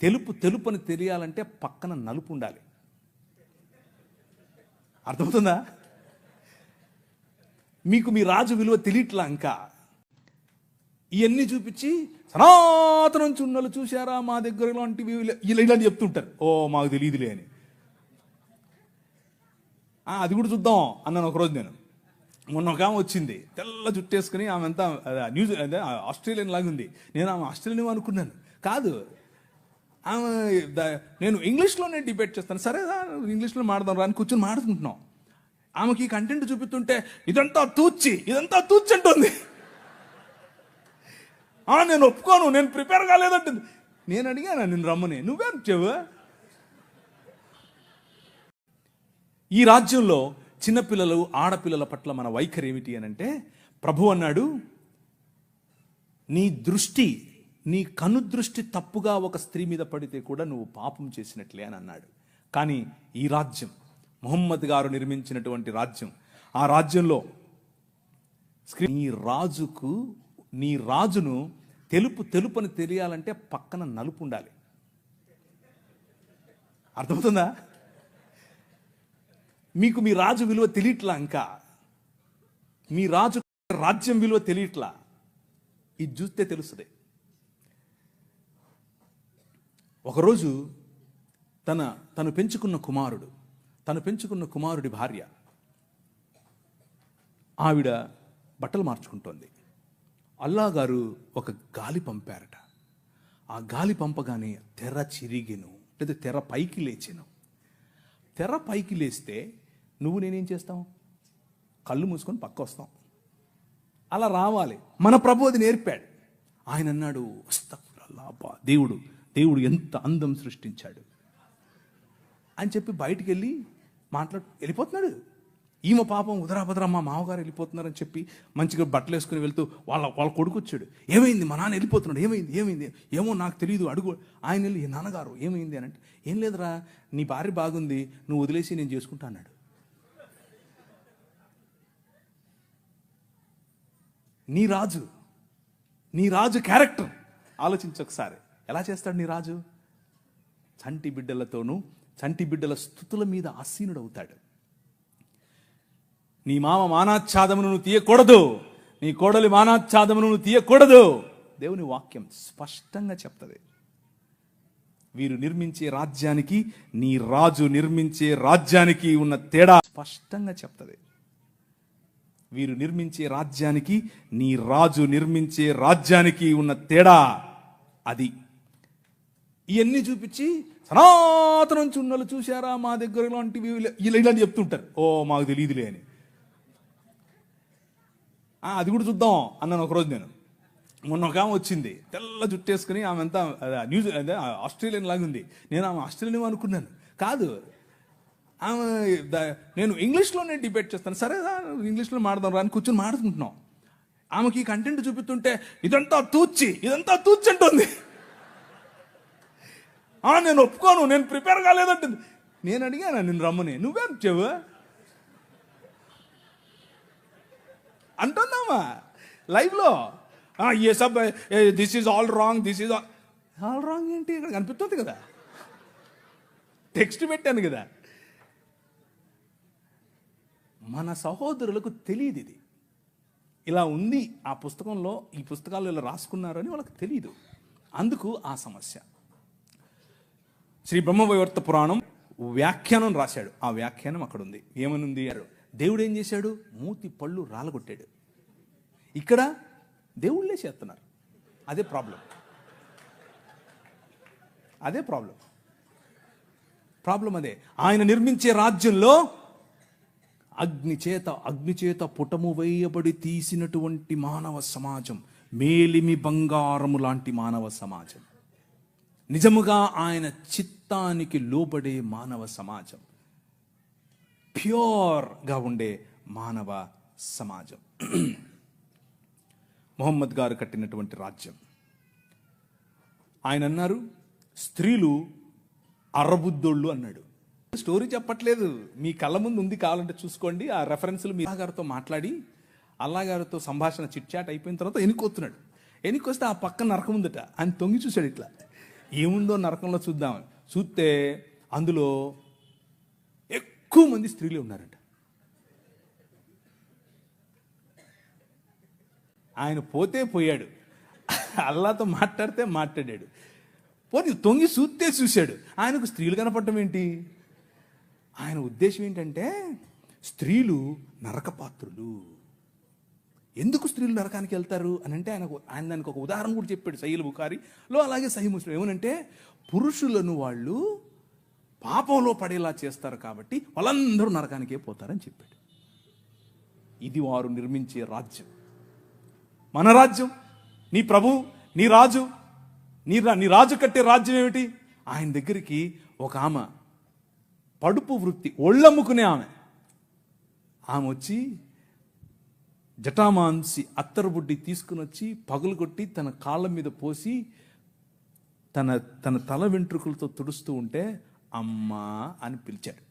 తెలుపు తెలుపు అని తెలియాలంటే పక్కన నలుపు ఉండాలి. అర్థమవుతుందా? మీకు మీ రాజు విలువ తెలియట్లా. ఇంకా ఇవన్నీ చూపించి సనాతనం చున్నలు చూశారా మా దగ్గర ఇలాంటివి ఇలాంటి చెప్తుంటారు. ఓ మాకు తెలియదులే అని. అది కూడా చూద్దాం అన్నాను ఒకరోజు. నేను మొన్న ఒక ఆమె వచ్చింది, తెల్ల జుట్టేసుకుని. ఆమె అంతా అదే ఆస్ట్రేలియన్ లాగా ఉంది. నేను ఆమె ఆస్ట్రేలియన్ అనుకున్నాను. కాదు, ఆమె నేను ఇంగ్లీష్లోనే డిబేట్ చేస్తాను. సరే ఇంగ్లీష్లో మాడదాం రా అని కూర్చొని మాడుకుంటున్నాం. ఆమెకి కంటెంట్ చూపిస్తుంటే ఇదంతా తూచి అంటుంది. నేను ఒప్పుకోను, నేను ప్రిపేర్ కాలేదంటుంది. నేను అడిగాను, నేను రమ్మని, నువ్వేం చెవు? ఈ రాజ్యంలో చిన్నపిల్లలు ఆడపిల్లల పట్ల మన వైఖరి ఏమిటి అని అంటే, ప్రభు అన్నాడు, నీ కనుదృష్టి తప్పుగా ఒక స్త్రీ మీద పడితే కూడా నువ్వు పాపం చేసినట్లే అని అన్నాడు. కానీ ఈ రాజ్యం, ముహమ్మద్ గారు నిర్మించినటువంటి రాజ్యం, ఆ రాజ్యంలో నీ రాజును తెలుపు అని తెలియాలంటే పక్కన నలుపు ఉండాలి. అర్థమవుతుందా? మీకు మీ రాజు విలువ తెలియట్లా. ఇంకా మీ రాజ్యం విలువ తెలియట్లా. ఇది చూస్తే తెలుస్తుంది. ఒకరోజు తను పెంచుకున్న కుమారుడి భార్య, ఆవిడ బట్టలు మార్చుకుంటోంది. అల్లా గారు ఒక గాలి పంపారట. ఆ గాలి పంపగానే తెర చిరిగిను, లేదా తెర పైకి లేచెను. తెర పైకి లేస్తే నువ్వు నేనేం చేస్తాం? కళ్ళు మూసుకొని పక్క వస్తాం. అలా రావాలి. మన ప్రభు అది నేర్పాడు. ఆయన అన్నాడు, అస్తగ్ఫిరుల్లాహ్, దేవుడు ఎంత అందం సృష్టించాడు అని చెప్పి బయటికి వెళ్ళి వెళ్ళిపోతున్నాడు. ఈమె పాపం ఉదరాభద్ర మా మామగారు వెళ్ళిపోతున్నారని చెప్పి మంచిగా బట్టలు వేసుకుని వెళ్తూ వాళ్ళ కొడుకు వచ్చాడు. ఏమైంది, మా నాన్న వెళ్ళిపోతున్నాడు, ఏమైంది ఏమో నాకు తెలియదు, అడుగు. ఆయన వెళ్ళి, నాన్నగారు ఏమైంది అని అంటే, ఏం లేదురా, నీ భార్య బాగుంది, నువ్వు వదిలేసి నేను చేసుకుంటా అన్నాడు. నీ రాజు క్యారెక్టర్ ఆలోచించు ఒకసారి. ఎలా చేస్తాడు నీ రాజు? చంటి బిడ్డల స్తుతుల మీద ఆసీనుడవుతాడు. నీ మామ మానాచ్ఛాదమును నువ్వు తీయకూడదు, నీ కోడలి మానాచ్ఛాదమును నువ్వు తీయకూడదు. దేవుని వాక్యం స్పష్టంగా చెప్తుంది. వీరు నిర్మించే రాజ్యానికి, నీ రాజు నిర్మించే రాజ్యానికి ఉన్న తేడా స్పష్టంగా చెప్తుంది. వీరు నిర్మించే రాజ్యానికి, నీ రాజు నిర్మించే రాజ్యానికి ఉన్న తేడా అది. ఇవన్నీ చూపించి సనాతనం చున్నలు చూశారా మా దగ్గర ఇలాంటివి ఇలాంటి చెప్తుంటారు. ఓ మాకు తెలియదులే అని. అది కూడా చూద్దాం అన్నాను ఒకరోజు. నేను మొన్న ఒక ఆమె వచ్చింది, తెల్ల జుట్టేసుకుని. ఆమె అంతా అదే ఆస్ట్రేలియన్ లాగా ఉంది. నేను ఆమె ఆస్ట్రేలియన్ అనుకున్నాను. కాదు, ఆమె నేను ఇంగ్లీష్లోనే డిబేట్ చేస్తాను. సరే ఇంగ్లీష్లో మాడదాం రా అని కూర్చొని మాడుకుంటున్నాం. ఆమెకి కంటెంట్ చూపిస్తుంటే ఇదంతా తూచి అంటుంది. నేను ఒప్పుకోను, నేను ప్రిపేర్ కాలేదంటుంది. నేను అడిగాను, నేను రమ్మని, నువ్వేం చెవు అంటుందామా లైవ్లో. ఏ సబ్ దిస్ ఈజ్ ఆల్ రాంగ్ ఏంటి? ఇక్కడ కనిపిస్తుంది కదా, టెక్స్ట్ పెట్టాను కదా. మన సహోదరులకు తెలియదు ఇది ఇలా ఉంది. ఆ పుస్తకంలో, ఈ పుస్తకాలు ఇలా రాసుకున్నారని వాళ్ళకి తెలియదు. అందుకు ఆ సమస్య. శ్రీ బ్రహ్మవైవర్త పురాణం వ్యాఖ్యానం రాశాడు. ఆ వ్యాఖ్యానం అక్కడ ఉంది. ఏమనుంది? దేవుడు ఏం చేశాడు? మూతి పళ్ళు రాలగొట్టాడు. ఇక్కడ దేవుళ్ళే చేస్తున్నారు. అదే ప్రాబ్లం అదే. ఆయన నిర్మించే రాజ్యంలో అగ్నిచేత పుటము వేయబడి తీసినటువంటి మానవ సమాజం, మేలిమి బంగారము లాంటి మానవ సమాజం, నిజముగా ఆయన చిత్తానికి లోబడే మానవ సమాజం, ప్యూర్గా ఉండే మానవ సమాజం. ముహమ్మద్ గారు కట్టినటువంటి రాజ్యం. ఆయన అన్నారు, స్త్రీలు అరబుద్దోళ్ళు అన్నాడు. స్టోరీ చెప్పట్లేదు, మీ కళ్ళ ముందు ఉంది, కావాలంటే చూసుకోండి. ఆ రెఫరెన్స్లు మీ గారితో మాట్లాడి, అల్లాగారితో సంభాషణ చిట్చాట్ అయిపోయిన తర్వాత ఎన్నికొస్తున్నాడు. ఎన్నికొస్తే ఆ పక్కన నరకం ఉందట. ఆయన తొంగి చూశాడు. ఇట్లా ఏముందో నరకంలో చూద్దాం. చూస్తే అందులో ఎక్కువ మంది స్త్రీలే ఉన్నారంట. ఆయన పోతే పోయాడు, అల్లాతో మాట్లాడితే మాట్లాడాడు, పోనీ తొంగి చూస్తే చూశాడు. ఆయనకు స్త్రీలు కనపడటం ఏంటి? ఆయన ఉద్దేశం ఏంటంటే స్త్రీలు నరకపాత్రులు. ఎందుకు స్త్రీలు నరకానికి వెళ్తారు అని అంటే ఆయన దానికి ఒక ఉదాహరణ కూడా చెప్పాడు సహీహ్ బుఖారీలో, అలాగే సహీహ్ ముస్లిం. ఏమనంటే పురుషులను వాళ్ళు పాపంలో పడేలా చేస్తారు కాబట్టి వాళ్ళందరూ నరకానికే పోతారని చెప్పాడు. ఇది వారు నిర్మించే రాజ్యం, మన రాజ్యం. నీ ప్రభు, నీ రాజు, నీ రాజు కట్టే రాజ్యం ఏమిటి? ఆయన దగ్గరికి ఒక ఆమె పడుపు వృత్తి, ఒళ్ళమ్ముకునే ఆమె వచ్చి జటామాంసి అత్తరుబుడ్డి తీసుకుని వచ్చి పగులు కొట్టి తన కాళ్ళ మీద పోసి తన తల వెంట్రుకలతో తుడుస్తూ ఉంటే అమ్మా అని పిలిచాడు.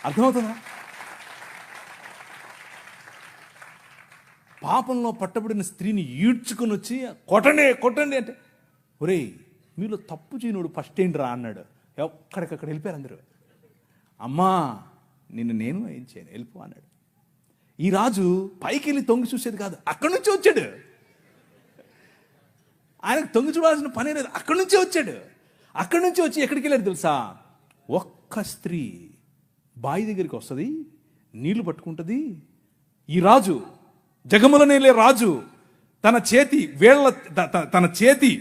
అర్థమవుతుందా? పాపంలో పట్టబడిన స్త్రీని ఈడ్చుకుని వచ్చి కొట్టండి అంటే, ఒరేయ్ మీలో తప్పు చేయనుడు ఫస్ట్ ఏంటి రా అన్నాడు. ఎక్కడికక్కడ వెళ్ళిపోయారు అందరూ. అమ్మా నేను ఏం చేయను, వెళ్ళిపో అన్నాడు. ఈ రాజు పైకి వెళ్ళి తొంగి చూసేది కాదు, అక్కడి నుంచి వచ్చాడు. ఆయనకు తొంగి చూడాల్సిన పనే లేదు, అక్కడి నుంచే వచ్చాడు. అక్కడి నుంచి వచ్చి ఎక్కడికి వెళ్ళాడు తెలుసా? ఒక్క స్త్రీ బావి దగ్గరికి వస్తుంది, నీళ్లు పట్టుకుంటుంది. ఈ రాజు, జగములనేలే రాజు, తన చేతి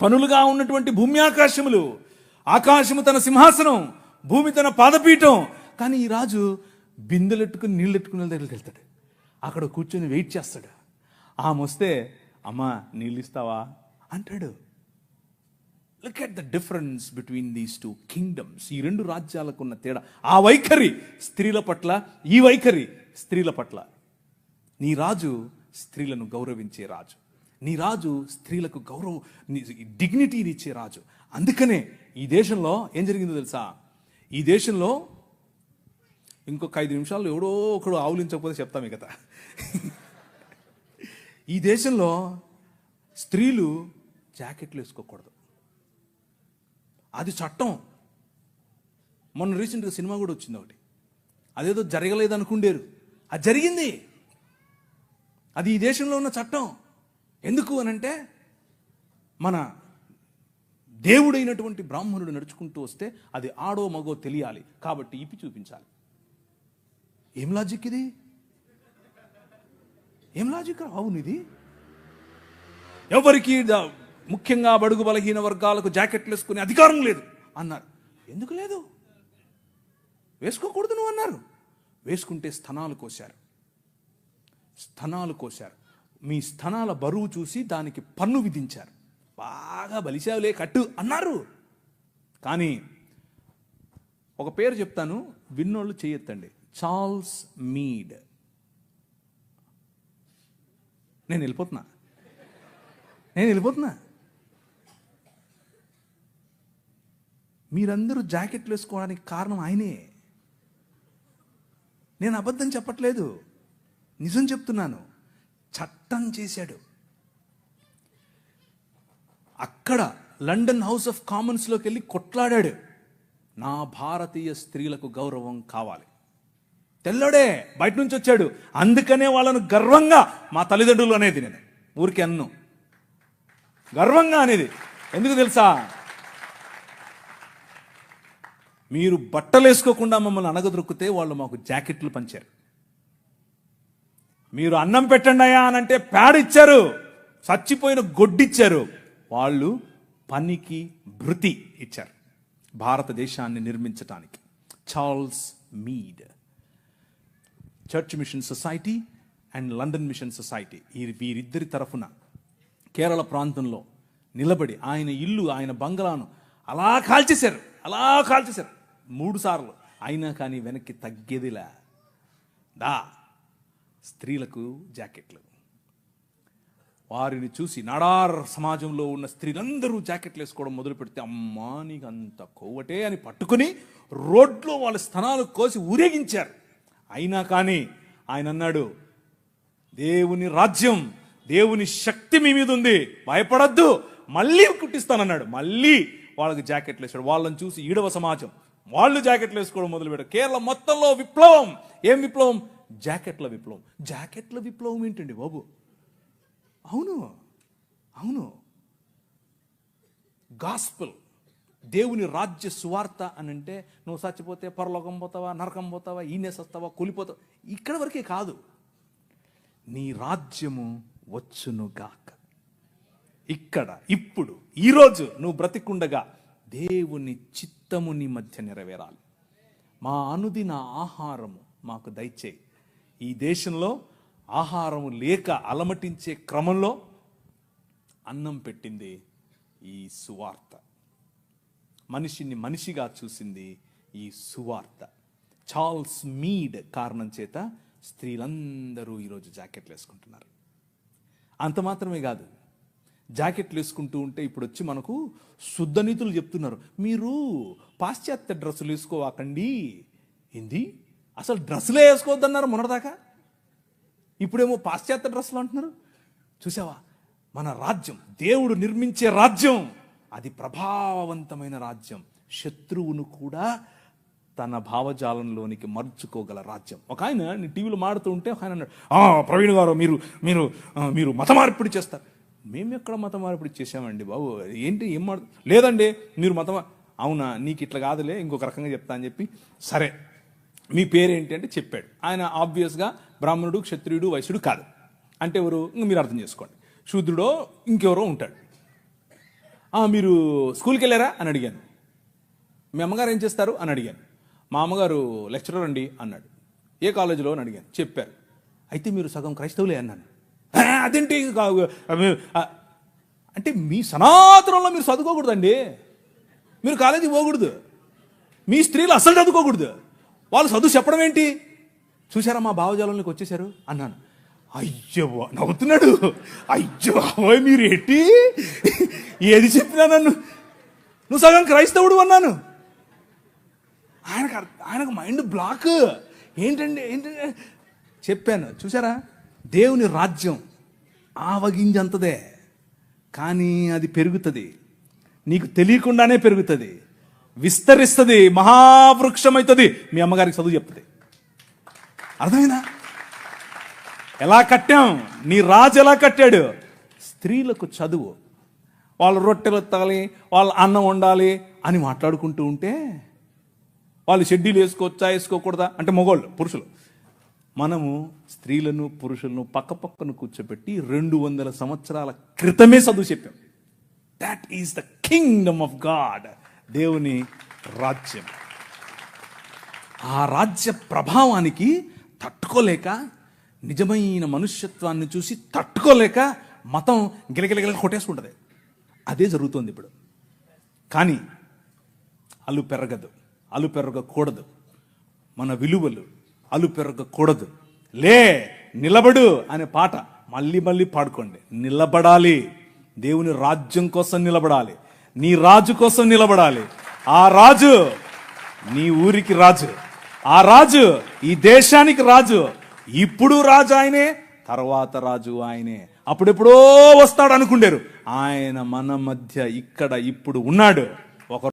పనులుగా ఉన్నటువంటి భూమి ఆకాశములు, ఆకాశము తన సింహాసనం, భూమి తన పాదపీఠం. కానీ ఈ రాజు బిందెలెట్టుకుని నీళ్ళెట్టుకునే దగ్గరికి వెళ్తాడు. అక్కడ కూర్చొని వెయిట్ చేస్తాడు. ఆమె వస్తే అమ్మా నీళ్ళు ఇస్తావా అంటాడు. Look at the difference between these two kingdoms. ఈ రెండు రాజ్యాలకు ఉన్న తేడా. ఆ వైఖరి స్త్రీల పట్ల, ఈ వైఖరి స్త్రీల పట్ల. నీ రాజు స్త్రీలను గౌరవించే రాజు, నీ రాజు స్త్రీలకు డిగ్నిటీని ఇచ్చే రాజు. అందుకనే ఈ దేశంలో ఏం జరిగిందో తెలుసా? ఈ దేశంలో ఇంకొక 5 నిమిషాల్లో ఎవడో ఒకడు ఆవులించకపోతే చెప్తాం ఈ కథ. ఈ దేశంలో స్త్రీలు జాకెట్లు వేసుకోకూడదు, అది చట్టం. మొన్న రీసెంట్గా సినిమా కూడా వచ్చింది ఒకటి, అదేదో జరగలేదు అనుకుండేరు, అది జరిగింది. అది ఈ దేశంలో ఉన్న చట్టం. ఎందుకు అనంటే మన దేవుడైనటువంటి బ్రాహ్మణుడు నడుచుకుంటూ వస్తే అది ఆడో మగో తెలియాలి కాబట్టి ఇప్పి చూపించాలి. ఏం లాజిక్ ఇది? ఏం లాజిక్? అవును, ఇది ఎవరికి ముఖ్యంగా బడుగు బలహీన వర్గాలకు జాకెట్లు వేసుకునే అధికారం లేదు అన్నారు. ఎందుకు లేదు? వేసుకోకూడదు నువ్వు అన్నారు. వేసుకుంటే స్తనాలు కోశారు. మీ స్తనాల బరువు చూసి దానికి పన్ను విధించారు. బాగా బలిశావులే కట్టు అన్నారు. కానీ ఒక పేరు చెప్తాను, విన్నోళ్ళు చేయొద్దండి. Charles Mead. నేను వెళ్ళిపోతున్నా. మీరందరూ జాకెట్లు వేసుకోవడానికి కారణం ఆయనే. నేను అబద్ధం చెప్పట్లేదు, నిజం చెప్తున్నాను. చట్టం చేశాడు. అక్కడ లండన్ హౌస్ ఆఫ్ కామన్స్లోకి వెళ్ళి కొట్లాడాడు. నా భారతీయ స్త్రీలకు గౌరవం కావాలి. తెల్లడే బయట నుంచి వచ్చాడు. అందుకనే వాళ్ళను గర్వంగా మా తల్లిదండ్రులు అనేది, నేను ఊరికి అన్ను గర్వంగా అనేది. ఎందుకు తెలుసా? మీరు బట్టలు వేసుకోకుండా మమ్మల్ని అనగదొరికితే వాళ్ళు మాకు జాకెట్లు పంచారు. మీరు అన్నం పెట్టండి అయ్యా అనంటే ప్యాడ్ ఇచ్చారు, చచ్చిపోయిన గొడ్డిచ్చారు. వాళ్ళు పనికి భృతి ఇచ్చారు భారతదేశాన్ని నిర్మించటానికి. Charles Mead, church mission society and London mission society, వీరిద్దరి తరఫున కేరళ ప్రాంతంలో నిలబడి ఆయన ఇల్లు, ఆయన బంగ్లాను అలా కాల్చేశారు 3 సార్లు. అయినా కానీ వెనక్కి తగ్గేదిలా. స్త్రీలకు జాకెట్లు. వారిని చూసి నాడార్ సమాజంలో ఉన్న స్త్రీలందరూ జాకెట్లు వేసుకోవడం మొదలు పెడితే, అమ్మా నీకు అంత కొవ్వటే అని పట్టుకుని రోడ్లో వాళ్ళ స్తనాలు కోసి ఊరేగించారు. అయినా కానీ ఆయన అన్నాడు, దేవుని రాజ్యం, దేవుని శక్తి మీ మీద ఉంది, భయపడద్దు మళ్ళీ కుట్టిస్తానన్నాడు. మళ్ళీ వాళ్ళకి జాకెట్లు వేసాడు. వాళ్ళని చూసి ఈడవ సమాజం వాళ్ళు జాకెట్లు వేసుకోవడం మొదలుపెట్టారు. కేరళ మొత్తంలో విప్లవం. ఏం విప్లవం? జాకెట్ల విప్లవం. జాకెట్ల విప్లవం ఏంటండి బాబు? అవును, అవును. గాస్పెల్, దేవుని రాజ్య సువార్త అని అంటే నువ్వు చచ్చిపోతే పరలోకం పోతావా, నరకం పోతావా, ఈనేసొస్తావా, కూలిపోతావా, ఇక్కడ వరకే కాదు. నీ రాజ్యము వచ్చునుగాక. ఇక్కడ ఇప్పుడు ఈరోజు నువ్వు బ్రతికుండగా దేవుని చిత్తము నీ మధ్య నెరవేరాలి. మా అనుదిన ఆహారము మాకు దయచేయి. ఈ దేశంలో ఆహారము లేక అలమటించే క్రమంలో అన్నం పెట్టింది ఈ సువార్త. మనిషిని మనిషిగా చూసింది ఈ సువార్త. చార్ల్స్ మీడ్ కారణం చేత స్త్రీలందరూ ఈరోజు జాకెట్లు వేసుకుంటున్నారు. అంత మాత్రమే కాదు, జాకెట్లు వేసుకుంటూ ఉంటే ఇప్పుడు వచ్చి మనకు శుద్ధ నీతులు చెప్తున్నారు. మీరు పాశ్చాత్య డ్రెస్సులు వేసుకోవాకండి. ఏంది? అసలు డ్రెస్సులే వేసుకోవద్దన్నారు మొన్నటిదాకా. ఇప్పుడేమో పాశ్చాత్య డ్రెస్సులు అంటున్నారు. చూసావా? మన రాజ్యం, దేవుడు నిర్మించే రాజ్యం, అది ప్రభావవంతమైన రాజ్యం. శత్రువును కూడా తన భావజాలంలోనికి మర్చుకోగల రాజ్యం. ఒక ఆయన నీ టీవీలో మాడుతూ ఉంటే ఒక ఆయన అన్నాడు, ప్రవీణ్ గారు మీరు మీరు మీరు మత మార్పిడి చేస్తారు. మేము ఎక్కడ మత మార్పిడి చేసామండి బాబు? ఏంటి ఏం లేదండి మీరు అవునా, నీకు ఇట్లా కాదులే, ఇంకొక రకంగా చెప్తా అని చెప్పి, సరే మీ పేరేంటి అంటే చెప్పాడు. ఆయన ఆబ్వియస్గా బ్రాహ్మణుడు, క్షత్రియుడు, వైశ్యుడు కాదు. అంటే ఎవరు? ఇంక మీరు అర్థం చేసుకోండి. శూద్రుడో ఇంకెవరో ఉంటాడు. మీరు స్కూల్కి వెళ్ళారా అని అడిగాను. మీ అమ్మగారు ఏం చేస్తారు అని అడిగాను. మా అమ్మగారు లెక్చరర్ అండి అన్నాడు. ఏ కాలేజీలో అని అడిగాను. చెప్పారు. అయితే మీరు సగం క్రైస్తవులే అన్నాను. అదేంటి? అంటే మీ సనాతనంలో మీరు చదువుకోకూడదండి, మీరు కాలేజీ పోకూడదు, మీ స్త్రీలు అసలు చదువుకోకూడదు, వాళ్ళు చదువు చెప్పడం ఏంటి? చూసారా మా భావజాలంలోకి వచ్చేసారు అన్నాను. అయ్యో నవ్వుతున్నాడు. అయ్యో మీరు ఎట్టి ఏది చెప్పినా నువ్వు సగం క్రైస్తవుడు అన్నాను. ఆయనకు మైండ్ బ్లాక్. ఏంటండి చెప్పాను. చూసారా? దేవుని రాజ్యం ఆవగింజంతదే, కానీ అది పెరుగుతుంది. నీకు తెలియకుండానే పెరుగుతుంది, విస్తరిస్తుంది, మహావృక్షమవుతుంది. మీ అమ్మగారికి చదువు చెప్తుంది. అర్థమైందా? ఎలా కట్టాం? నీ రాజు ఎలా కట్టాడు? స్త్రీలకు చదువు, వాళ్ళు రొట్టెలు ఎత్తాలి, వాళ్ళు అన్నం వండాలి అని మాట్లాడుకుంటూ ఉంటే, వాళ్ళు షెడ్యూల్ వేసుకోవచ్చా వేసుకోకూడదా అంటే మగవాళ్ళు, పురుషులు. మనము స్త్రీలను పురుషులను పక్కపక్కను కూర్చోబెట్టి 200 సంవత్సరాల క్రితమే చదువు చెప్పాం. That is the Kingdom of God, దేవుని రాజ్యం. ఆ రాజ్య ప్రభావానికి తట్టుకోలేక, నిజమైన మనుష్యత్వాన్ని చూసి తట్టుకోలేక మతం గిలగిలగిల కొట్టేసుకుంటుంది. అదే జరుగుతుంది ఇప్పుడు. కానీ అలు పెరగకూడదు. మన విలువలు అలు పెరగకూడదు. లే నిలబడు అనే పాట మళ్ళీ మళ్ళీ పాడుకోండి. నిలబడాలి, దేవుని రాజ్యం కోసం నిలబడాలి, నీ రాజు కోసం నిలబడాలి. ఆ రాజు నీ ఊరికి రాజు, ఆ రాజు ఈ దేశానికి రాజు. ఇప్పుడు రాజు ఆయనే, తర్వాత రాజు ఆయనే. అప్పుడెప్పుడో వస్తాడు అనుకుంటారు. ఆయన మన మధ్య ఇక్కడ ఇప్పుడు ఉన్నాడు. ఒక